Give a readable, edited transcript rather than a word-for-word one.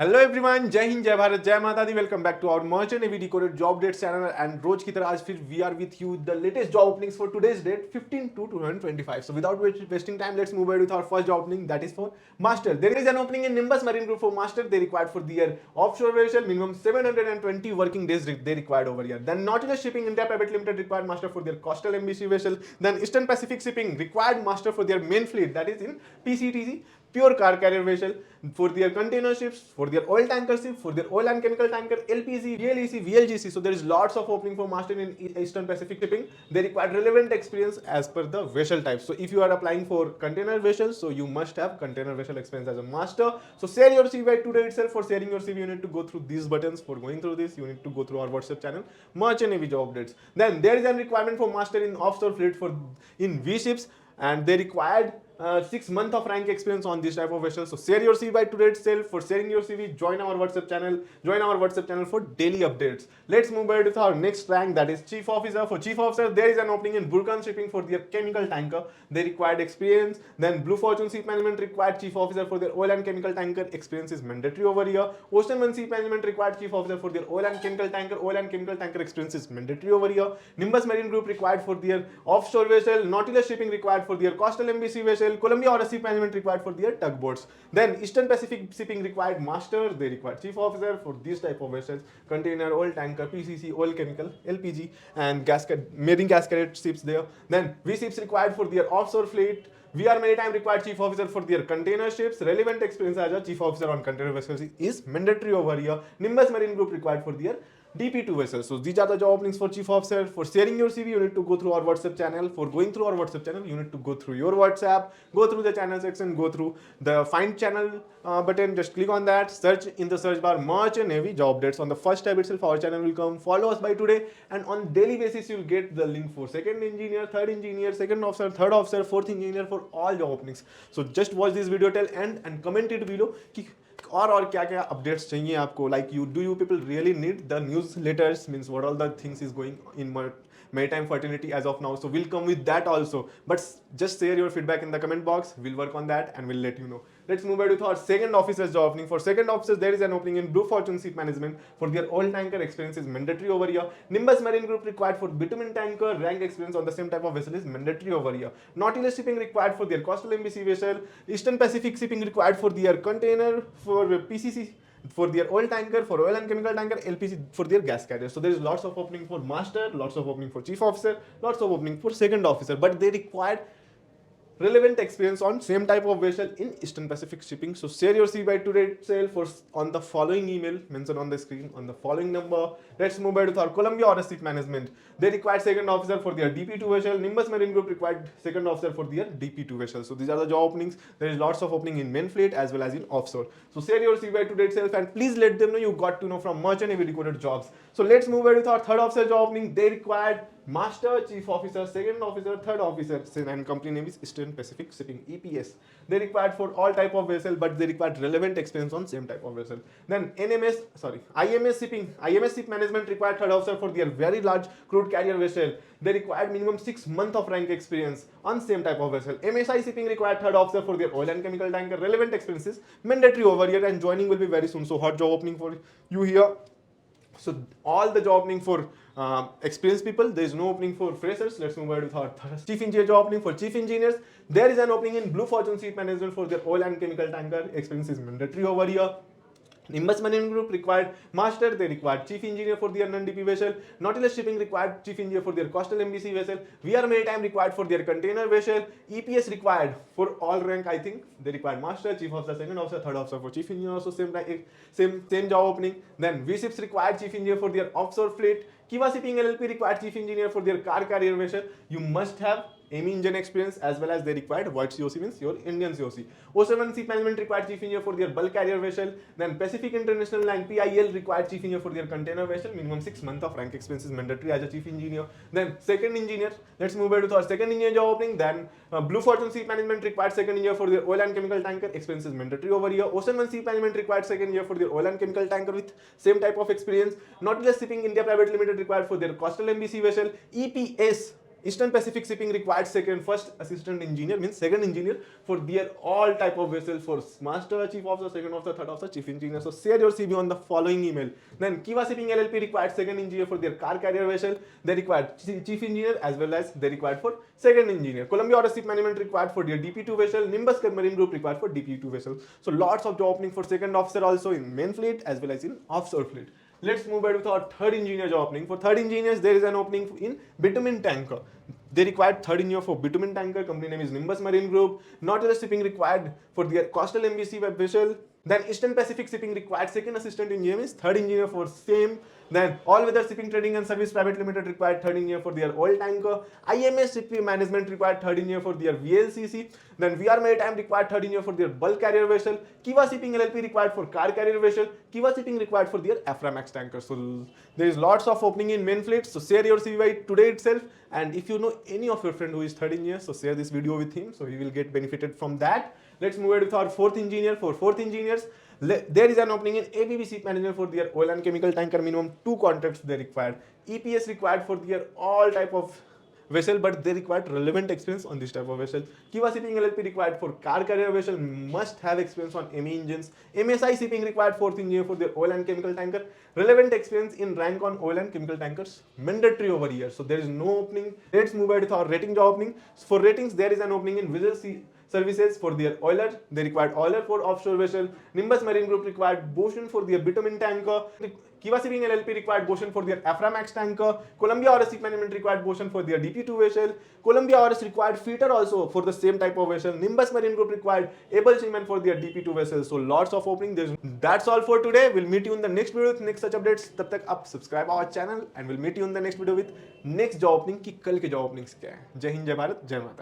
Hello everyone, जय हिंद, जय भारत, जय माता दी। Welcome back to our merchant navy decoded job dates channel and रोज की तरह आज फिर we are with you the latest job openings for today's date 15 to 2025. So without wasting time, let's move ahead with our first job opening, that is for master. There is an opening in Nimbus Marine Group for master. They required for the year offshore vessel minimum 720 working days they required over here. Then Nautilus Shipping India Private Limited required master for their coastal MBC vessel. Then Eastern Pacific Shipping required master for their main fleet, that is in PCTC, pure car carrier vessel, for their container ships, for their oil tanker ship, for their oil and chemical tanker, LPG, VLEC, VLGC. So there is lots of opening for master in Eastern Pacific shipping. They require relevant experience as per the vessel type. So if you are applying for container vessels, so you must have container vessel experience as a master. So share your CV today itself. For sharing your CV, you need to go through these buttons. For going through this, you need to go through our WhatsApp channel, Merchant Navy Job Updates. Then there is a requirement for master in offshore fleet for in V ships, and they required 6 months of rank experience on this type of vessel. So share your CV by today itself. For sharing your CV, join our WhatsApp channel. Join our WhatsApp channel for daily updates. Let's move ahead with our next rank, that is chief officer. For chief officer, there is an opening in Vulcan Shipping for their chemical tanker. They required experience. Then Blue Fortune Ship Management required chief officer for their oil and chemical tanker. Experience is mandatory over here. Ocean One Ship Management required chief officer for their oil and chemical tanker. Oil and chemical tanker experience is mandatory over here. Nimbus Marine Group required for their offshore vessel. Nautilus Shipping required for their coastal MBC vessel. Columbia Order Ship Management required for their tugboats. Then Eastern Pacific Shipping required master. They required chief officer for these type of vessels: container, oil tanker, PCC, oil chemical, LPG, and marine cascade ships there. Then V ships required for their offshore fleet. VR Maritime required chief officer for their container ships. Relevant experience as a chief officer on container vessels is mandatory over here. Nimbus Marine Group required for their DP2 vessels. So these are the job openings for chief officer. For sharing your CV, you need to go through our WhatsApp channel. For going through our WhatsApp channel, you need to go through your WhatsApp, go through the channel section, go through the find channel button. Just click on that, search in the search bar Merchant Navy Job Updates. On the first tab itself, our channel will come. Follow us by today, and on daily basis, you'll get the link for second engineer, third engineer, second officer, third officer, fourth engineer for all job openings. So just watch this video till end and comment it below और क्या क्या updates चाहिए आपको. Like you do you people really need the news letters, means what all the things is going in maritime fraternity as of now. So we'll come with that also, but just share your feedback in the comment box. We'll work on that and we'll let you know. Let's move ahead with our second officer's job opening. For second officers, there is an opening in Blue Fortune Ship Management for their oil tanker. Experience is mandatory over here. Nimbus Marine Group required for bitumen tanker. Rank experience on the same type of vessel is mandatory over here. Nautilus Shipping required for their coastal MBC vessel. Eastern Pacific Shipping required for their container. For PCC, for their oil tanker, for oil and chemical tanker, LPG for their gas carrier. So there is lots of opening for master, lots of opening for chief officer, lots of opening for second officer, but they required relevant experience on same type of vessel in Eastern Pacific Shipping. So share your CV by today itself or on the following email mentioned on the screen on the following number. Let's move ahead with our Columbia Order Ship Management. They required second officer for their DP2 vessel. Nimbus Marine Group required second officer for their DP2 vessel. So these are the job openings. There is lots of opening in main fleet as well as in offshore. So share your CV by today itself and please let them know you got to know from Merchant Navy Decoded Jobs. So let's move ahead with our third officer job opening. They required master, chief officer, second officer, third officer, and company name is Eastern Pacific Shipping, EPS. They required for all type of vessel, but they required relevant experience on same type of vessel. Then IMS Shipping, IMS Ship Management required third officer for their very large crude carrier vessel. They required minimum 6 months of rank experience on same type of vessel. MSI Shipping required third officer for their oil and chemical tanker. Relevant experiences mandatory over here, and joining will be very soon. So hot job opening for you here. So all the job opening for experienced people, there is no opening for freshers. Let's move ahead with our chief engineer job opening. For chief engineers, there is an opening in Blue Fortune Ship Management for their oil and chemical tanker. Experience is mandatory over here. Nimbus Marine Group required master. They required chief engineer for their non-DP vessel. Nautilus Shipping required chief engineer for their coastal MBC vessel. VR Maritime required for their container vessel. EPS required for all rank. I think they required master, chief officer, second officer, third officer for chief engineer. Also same job opening. Then V ships required chief engineer for their offshore fleet. Kiva Shipping LLP required chief engineer for their car carrier vessel. You must have AMI engine experience as well as they required white COC, means your Indian COC. Ocean Ship Management required chief engineer for their bulk carrier vessel. Then Pacific International Line PIL required chief engineer for their container vessel. Minimum 6 months of rank experience is mandatory as a chief engineer. Then second engineer. Let's move ahead to our second engineer job opening. Then Blue Fortune Ship Management required second engineer for their oil and chemical tanker. Experience is mandatory over here. Ocean One Ship Management required second engineer for their oil and chemical tanker with same type of experience. Nautilus Shipping India Private Limited required for their coastal MBC vessel. EPS Eastern Pacific Shipping required second first assistant engineer, means second engineer for their all type of vessels, for master, chief officer, second officer, third officer, chief engineer. So share your CV on the following email. Then Kiva Shipping LLP required second engineer for their car carrier vessel. They required chief engineer as well as they required for second engineer. Columbia Order Ship Management required for their DP2 vessel. Nimbus Marine Group required for DP2 vessel. So lots of job opening for second officer also in main fleet as well as in offshore fleet. Let's move ahead with our third engineer job opening. For third engineers, there is an opening in bitumen tanker. They required third engineer for bitumen tanker. Company name is Nimbus Marine Group. Nautilus Shipping required for their coastal MVC web vessel. Then Eastern Pacific Shipping required second assistant engineer, means third engineer for same. Then All Weather Shipping Trading and Service Private Limited required third engineer for their oil tanker. IMS Shipping Management required third engineer for their VLCC. Then VR Maritime required third engineer for their bulk carrier vessel. Kiva Shipping LLP required for car carrier vessel. Kiva Shipping required for their Aframax tanker. So there is lots of opening in main fleet. So share your CV by today itself. And if you know any of your friend who is third engineer, so share this video with him, so he will get benefited from that. Let's move ahead with our fourth engineer. For fourth engineers, there is an opening in ABB Ship Management for their oil and chemical tanker. Minimum 2 contracts they required. EPS required for their all type of vessel, but they required relevant experience on this type of vessel. Kiva Shipping LLP required for car carrier vessel, must have experience on ME engines. MSI Shipping required fourth engineer for their oil and chemical tanker. Relevant experience in rank on oil and chemical tankers, mandatory over here. So there is no opening. Let's move ahead with our rating job opening. For ratings, there is an opening in vessel services for their oiler. They required oiler for offshore vessel. Nimbus Marine Group required Boston for their bitumen tanker. Kiva Shipping LLP required Boston for their Aframax tanker. Columbia Order Ship Management required Boston for their DP2 vessel. Columbia Order required feeder also for the same type of vessel. Nimbus Marine Group required able seaman for their DP2 vessel. So lots of opening. That's all for today. We'll meet you in the next video with next such updates. तब तक आप subscribe our channel and we'll meet you in the next video with next job opening कि कल के job openings क्या है. जय हिंद, जय भारत, जय माता.